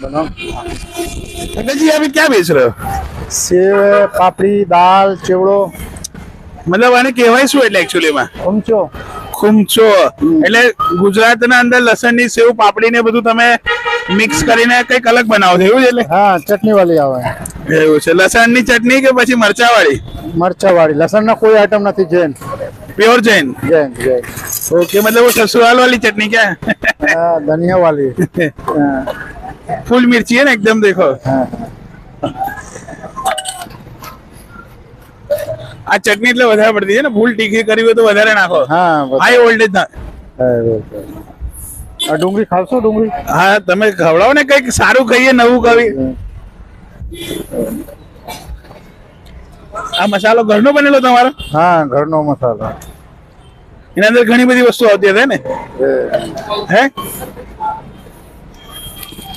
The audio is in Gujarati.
जी अभी क्या बेच रहे हो? सेव है, पापड़ी, दाल, चेवड़ो, मतलब આને કહેવાય શું એટલે એકચ્યુઅલી માં ઊંચો. ખુમચો એટલે ગુજરાતના અંદર લસણની સેવ પાપડી ને બધું તમે મિક્સ કરીને કંઈક અલગ બનાવો છો એવું છે એટલે હા, ચટણી વાળી આવે. એવું છે લસણની ચટણી કે પછી મરચા વાળી મરચા વાળી. લસણ ના કોઈ આઈટમ નથી. જૈન प्योर जैन जैन जैन. ओके मतलब वो ससुराल वाली चटनी क्या है? हाँ, धनिया वाली. हाँ, फुल मिर्ची है ना एकदम देखो हाँ. આ ચટણી એટલે વધારે પડતી છે ને ફૂલ તીખી કરવી હોય તો વધારે નાખો હા, હાઈ વોલ્ટેજ ના આ ડુંગળી ખાવશો? ડુંગળી હા તમે ખવડાવો ને કઈક સારું કહીએ નવું કહીએ આ મસાલો ઘરનો બનેલો તમારો હા, ઘરનો મસાલો. એના અંદર ઘણી બધી વસ્તુ આવતી હશે ને હે